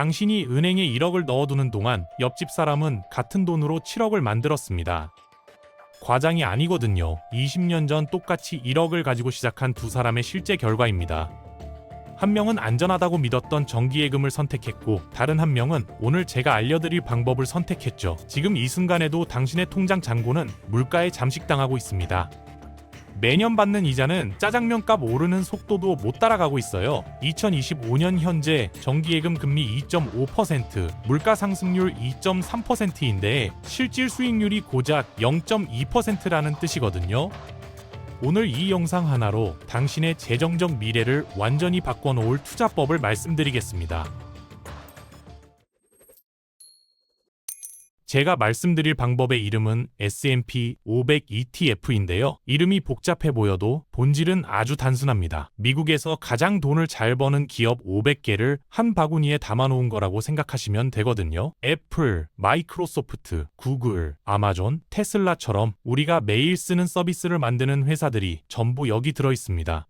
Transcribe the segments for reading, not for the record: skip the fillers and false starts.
당신이 은행에 1억을 넣어두는 동안 옆집 사람은 같은 돈으로 7억을 만들었습니다. 과장이 아니거든요. 20년 전 똑같이 1억을 가지고 시작한 두 사람의 실제 결과입니다. 한 명은 안전하다고 믿었던 정기예금을 선택했고 다른 한 명은 오늘 제가 알려드릴 방법을 선택했죠. 지금 이 순간에도 당신의 통장 잔고는 물가에 잠식당하고 있습니다. 매년 받는 이자는 짜장면 값 오르는 속도도 못 따라가고 있어요. 2025년 현재 정기예금 금리 2.5%, 물가 상승률 2.3%인데 실질 수익률이 고작 0.2%라는 뜻이거든요. 오늘 이 영상 하나로 당신의 재정적 미래를 완전히 바꿔놓을 투자법을 말씀드리겠습니다. 제가 말씀드릴 방법의 이름은 S&P 500 ETF인데요. 이름이 복잡해 보여도 본질은 아주 단순합니다. 미국에서 가장 돈을 잘 버는 기업 500개를 한 바구니에 담아놓은 거라고 생각하시면 되거든요. 애플, 마이크로소프트, 구글, 아마존, 테슬라처럼 우리가 매일 쓰는 서비스를 만드는 회사들이 전부 여기 들어있습니다.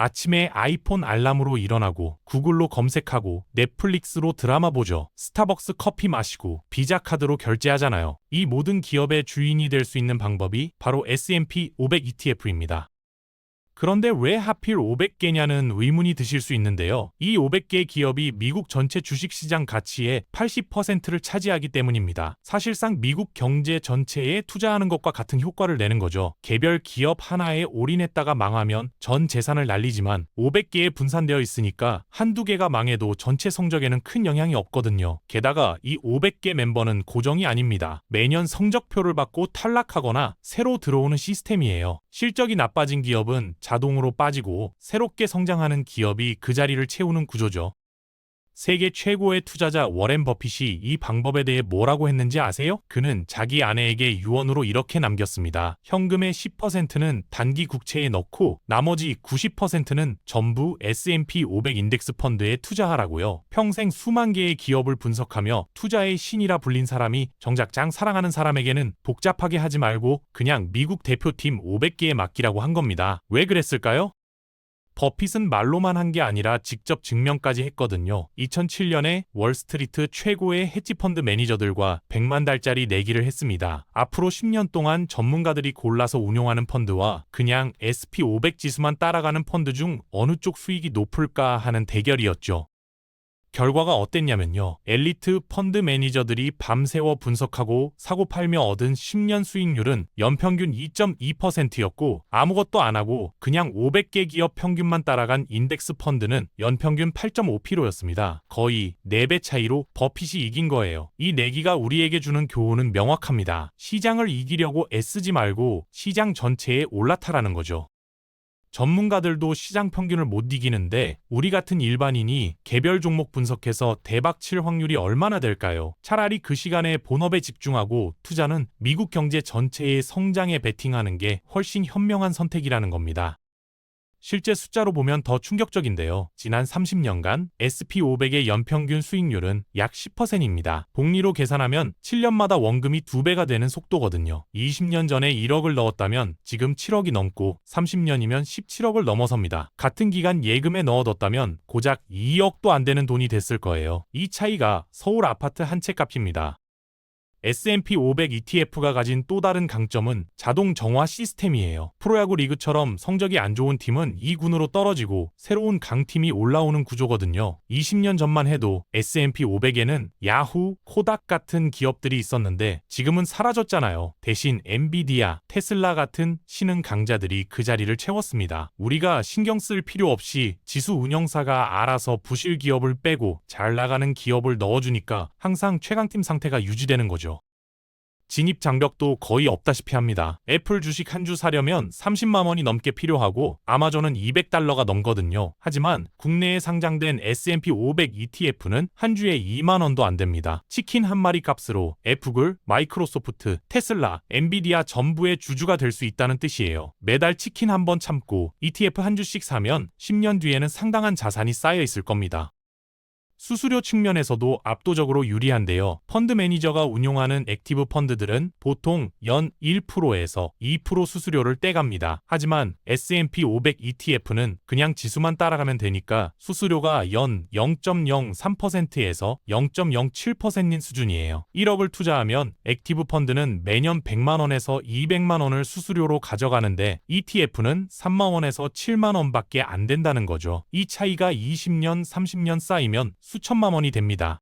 아침에 아이폰 알람으로 일어나고 구글로 검색하고 넷플릭스로 드라마 보죠. 스타벅스 커피 마시고 비자 카드로 결제하잖아요. 이 모든 기업의 주인이 될 수 있는 방법이 바로 S&P 500 ETF입니다. 그런데 왜 하필 500개냐는 의문이 드실 수 있는데요. 이 500개 기업이 미국 전체 주식시장 가치의 80%를 차지하기 때문입니다. 사실상 미국 경제 전체에 투자하는 것과 같은 효과를 내는 거죠. 개별 기업 하나에 올인했다가 망하면 전 재산을 날리지만 500개에 분산되어 있으니까 한두 개가 망해도 전체 성적에는 큰 영향이 없거든요. 게다가 이 500개 멤버는 고정이 아닙니다. 매년 성적표를 받고 탈락하거나 새로 들어오는 시스템이에요. 실적이 나빠진 기업은 자동으로 빠지고 새롭게 성장하는 기업이 그 자리를 채우는 구조죠. 세계 최고의 투자자 워렌 버핏이 이 방법에 대해 뭐라고 했는지 아세요? 그는 자기 아내에게 유언으로 이렇게 남겼습니다. 현금의 10%는 단기 국채에 넣고 나머지 90%는 전부 S&P 500 인덱스 펀드에 투자하라고요. 평생 수만 개의 기업을 분석하며 투자의 신이라 불린 사람이 정작 짱 사랑하는 사람에게는 복잡하게 하지 말고 그냥 미국 대표팀 500개에 맡기라고 한 겁니다. 왜 그랬을까요? 버핏은 말로만 한 게 아니라 직접 증명까지 했거든요. 2007년에 월스트리트 최고의 헤지펀드 매니저들과 100만 달짜리 내기를 했습니다. 앞으로 10년 동안 전문가들이 골라서 운용하는 펀드와 그냥 S&P 500 지수만 따라가는 펀드 중 어느 쪽 수익이 높을까 하는 대결이었죠. 결과가 어땠냐면요. 엘리트 펀드 매니저들이 밤새워 분석하고 사고 팔며 얻은 10년 수익률은 연평균 2.2%였고 아무것도 안 하고 그냥 500개 기업 평균만 따라간 인덱스 펀드는 연평균 8.5%였습니다. 거의 4배 차이로 버핏이 이긴 거예요. 이 내기가 우리에게 주는 교훈은 명확합니다. 시장을 이기려고 애쓰지 말고 시장 전체에 올라타라는 거죠. 전문가들도 시장 평균을 못 이기는데 우리 같은 일반인이 개별 종목 분석해서 대박 칠 확률이 얼마나 될까요? 차라리 그 시간에 본업에 집중하고 투자는 미국 경제 전체의 성장에 베팅하는 게 훨씬 현명한 선택이라는 겁니다. 실제 숫자로 보면 더 충격적인데요. 지난 30년간 S&P 500의 연평균 수익률은 약 10%입니다. 복리로 계산하면 7년마다 원금이 2배가 되는 속도거든요. 20년 전에 1억을 넣었다면 지금 7억이 넘고 30년이면 17억을 넘어섭니다. 같은 기간 예금에 넣어뒀다면 고작 2억도 안 되는 돈이 됐을 거예요. 이 차이가 서울 아파트 한 채 값입니다. S&P 500 ETF가 가진 또 다른 강점은 자동 정화 시스템이에요. 프로야구 리그처럼 성적이 안 좋은 팀은 2군으로 떨어지고 새로운 강팀이 올라오는 구조거든요. 20년 전만 해도 S&P 500에는 야후, 코닥 같은 기업들이 있었는데 지금은 사라졌잖아요. 대신 엔비디아, 테슬라 같은 신흥 강자들이 그 자리를 채웠습니다. 우리가 신경 쓸 필요 없이 지수 운영사가 알아서 부실 기업을 빼고 잘 나가는 기업을 넣어주니까 항상 최강팀 상태가 유지되는 거죠. 진입 장벽도 거의 없다시피 합니다. 애플 주식 한 주 사려면 30만 원이 넘게 필요하고 아마존은 200달러가 넘거든요. 하지만 국내에 상장된 S&P 500 ETF는 한 주에 2만 원도 안 됩니다. 치킨 한 마리 값으로 애플, 마이크로소프트, 테슬라, 엔비디아 전부의 주주가 될 수 있다는 뜻이에요. 매달 치킨 한 번 참고 ETF 한 주씩 사면 10년 뒤에는 상당한 자산이 쌓여 있을 겁니다. 수수료 측면에서도 압도적으로 유리한데요. 펀드 매니저가 운용하는 액티브 펀드들은 보통 연 1%에서 2% 수수료를 떼갑니다. 하지만 S&P 500 ETF는 그냥 지수만 따라가면 되니까 수수료가 연 0.03%에서 0.07%인 수준이에요. 1억을 투자하면 액티브 펀드는 매년 100만 원에서 200만 원을 수수료로 가져가는데 ETF는 3만 원에서 7만 원밖에 안 된다는 거죠. 이 차이가 20년, 30년 쌓이면 수천만 원이 됩니다.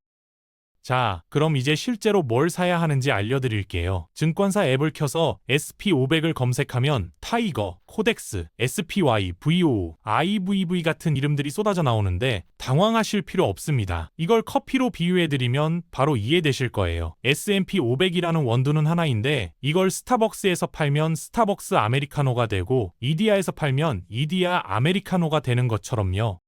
자, 그럼 이제 실제로 뭘 사야 하는지 알려드릴게요. 증권사 앱을 켜서 SP500을 검색하면 타이거, 코덱스, SPY, VO, IVV 같은 이름들이 쏟아져 나오는데 당황하실 필요 없습니다. 이걸 커피로 비유해드리면 바로 이해되실 거예요. S&P 500이라는 원두는 하나인데 이걸 스타벅스에서 팔면 스타벅스 아메리카노가 되고 이디야에서 팔면 이디야 아메리카노가 되는 것처럼요.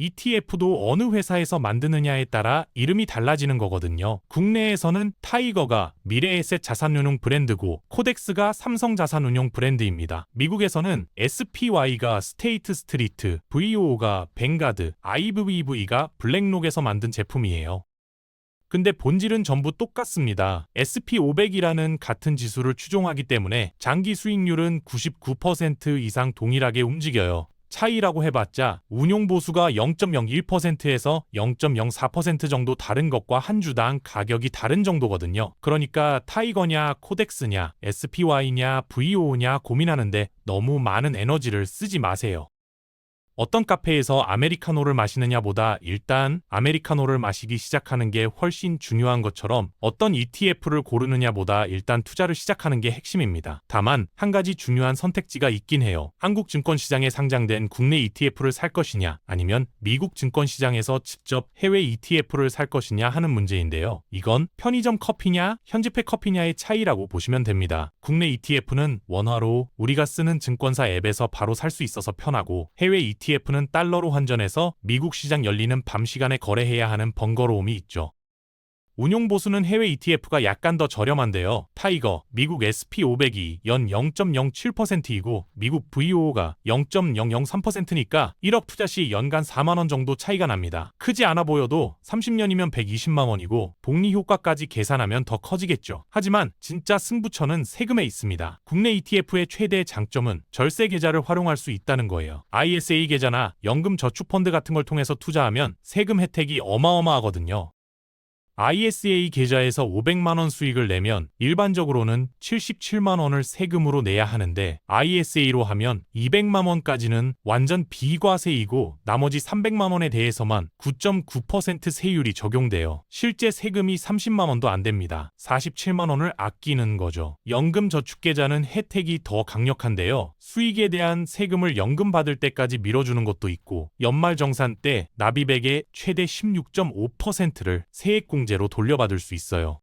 ETF도 어느 회사에서 만드느냐에 따라 이름이 달라지는 거거든요. 국내에서는 타이거가 미래에셋 자산운용 브랜드고 코덱스가 삼성자산운용 브랜드입니다. 미국에서는 SPY가 스테이트 스트리트, VO가 뱅가드, IVV가 블랙록에서 만든 제품이에요. 근데 본질은 전부 똑같습니다. SP500이라는 같은 지수를 추종하기 때문에 장기 수익률은 99% 이상 동일하게 움직여요. 차이라고 해봤자 운용 보수가 0.01%에서 0.04% 정도 다른 것과 한 주당 가격이 다른 정도거든요. 그러니까 타이거냐 코덱스냐 SPY냐 VO냐 고민하는데 너무 많은 에너지를 쓰지 마세요. 어떤 카페에서 아메리카노를 마시느냐 보다 일단 아메리카노를 마시기 시작하는 게 훨씬 중요한 것처럼 어떤 ETF를 고르느냐 보다 일단 투자를 시작하는 게 핵심입니다. 다만 한 가지 중요한 선택지가 있긴 해요. 한국 증권시장에 상장된 국내 ETF를 살 것이냐 아니면 미국 증권시장에서 직접 해외 ETF를 살 것이냐 하는 문제인데요. 이건 편의점 커피냐 현지팩 커피냐의 차이라고 보시면 됩니다. 국내 ETF는 원화로 우리가 쓰는 증권사 앱에서 바로 살 수 있어서 편하고 해외 ETF는 달러로 환전해서 미국 시장 열리는 밤 시간에 거래해야 하는 번거로움이 있죠. 운용 보수는 해외 ETF가 약간 더 저렴한데요. 타이거, 미국 SP500이 연 0.07%이고 미국 VO가 0.003%니까 1억 투자 시 연간 4만 원 정도 차이가 납니다. 크지 않아 보여도 30년이면 120만 원이고 복리 효과까지 계산하면 더 커지겠죠. 하지만 진짜 승부처는 세금에 있습니다. 국내 ETF의 최대 장점은 절세 계좌를 활용할 수 있다는 거예요. ISA 계좌나 연금 저축 펀드 같은 걸 통해서 투자하면 세금 혜택이 어마어마하거든요. ISA 계좌에서 500만 원 수익을 내면 일반적으로는 77만 원을 세금으로 내야 하는데 ISA로 하면 200만 원까지는 완전 비과세이고 나머지 300만 원에 대해서만 9.9% 세율이 적용돼요. 실제 세금이 30만 원도 안 됩니다. 47만 원을 아끼는 거죠. 연금 저축 계좌는 혜택이 더 강력한데요. 수익에 대한 세금을 연금 받을 때까지 밀어주는 것도 있고 연말정산 때 납입액의 최대 16.5%를 세액공제로 돌려받을 수 있어요.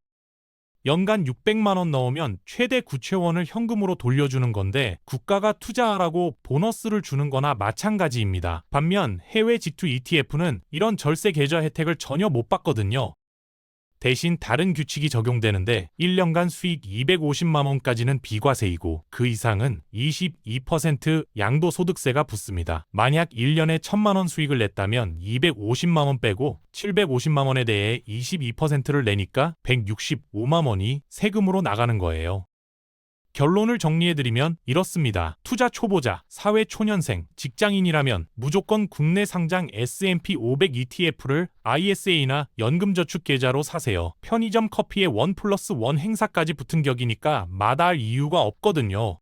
연간 600만 원 넣으면 최대 구체원을 현금으로 돌려주는 건데 국가가 투자하라고 보너스를 주는 거나 마찬가지입니다. 반면 해외 G2 ETF는 이런 절세 계좌 혜택을 전혀 못 받거든요. 대신 다른 규칙이 적용되는데 1년간 수익 250만 원까지는 비과세이고 그 이상은 22% 양도소득세가 붙습니다. 만약 1년에 1000만 원 수익을 냈다면 250만 원 빼고 750만 원에 대해 22%를 내니까 165만 원이 세금으로 나가는 거예요. 결론을 정리해드리면 이렇습니다. 투자 초보자, 사회 초년생, 직장인이라면 무조건 국내 상장 S&P 500 ETF를 ISA나 연금저축계좌로 사세요. 편의점 커피에 1+1 행사까지 붙은 격이니까 마다할 이유가 없거든요.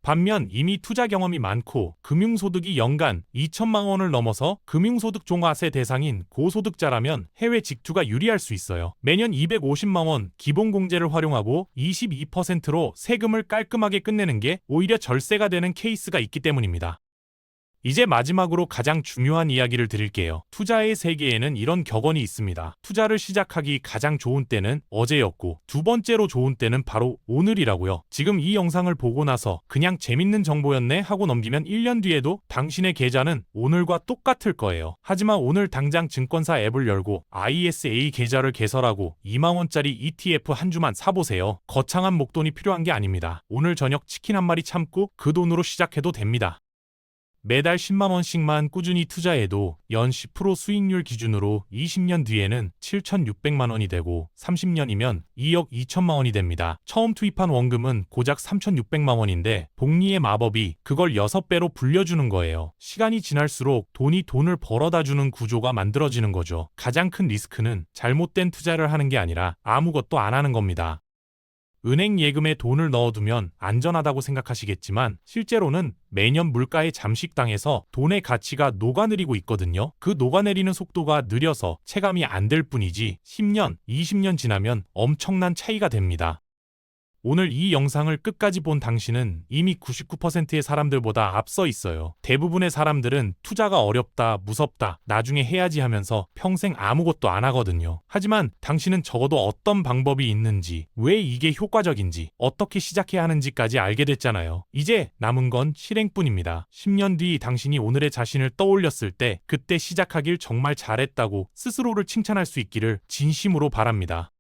반면 이미 투자 경험이 많고 금융소득이 연간 2천만 원을 넘어서 금융소득 종화세 대상인 고소득자라면 해외 직투가 유리할 수 있어요. 매년 250만 원 기본공제를 활용하고 22%로 세금을 깔끔하게 끝내는 게 오히려 절세가 되는 케이스가 있기 때문입니다. 이제 마지막으로 가장 중요한 이야기를 드릴게요. 투자의 세계에는 이런 격언이 있습니다. 투자를 시작하기 가장 좋은 때는 어제였고 두 번째로 좋은 때는 바로 오늘이라고요. 지금 이 영상을 보고 나서 그냥 재밌는 정보였네 하고 넘기면 1년 뒤에도 당신의 계좌는 오늘과 똑같을 거예요. 하지만 오늘 당장 증권사 앱을 열고 ISA 계좌를 개설하고 2만 원짜리 ETF 한 주만 사보세요. 거창한 목돈이 필요한 게 아닙니다. 오늘 저녁 치킨 한 마리 참고 그 돈으로 시작해도 됩니다. 매달 10만 원씩만 꾸준히 투자해도 연 10% 수익률 기준으로 20년 뒤에는 7,600만 원이 되고 30년이면 2억 2천만 원이 됩니다. 처음 투입한 원금은 고작 3,600만 원인데 복리의 마법이 그걸 6배로 불려주는 거예요. 시간이 지날수록 돈이 돈을 벌어다 주는 구조가 만들어지는 거죠. 가장 큰 리스크는 잘못된 투자를 하는 게 아니라 아무것도 안 하는 겁니다. 은행 예금에 돈을 넣어두면 안전하다고 생각하시겠지만 실제로는 매년 물가에 잠식당해서 돈의 가치가 녹아내리고 있거든요. 그 녹아내리는 속도가 느려서 체감이 안 될 뿐이지 10년, 20년 지나면 엄청난 차이가 됩니다. 오늘 이 영상을 끝까지 본 당신은 이미 99%의 사람들보다 앞서 있어요. 대부분의 사람들은 투자가 어렵다, 무섭다, 나중에 해야지 하면서 평생 아무것도 안 하거든요. 하지만 당신은 적어도 어떤 방법이 있는지, 왜 이게 효과적인지, 어떻게 시작해야 하는지까지 알게 됐잖아요. 이제 남은 건 실행뿐입니다. 10년 뒤 당신이 오늘의 자신을 떠올렸을 때 그때 시작하길 정말 잘했다고 스스로를 칭찬할 수 있기를 진심으로 바랍니다.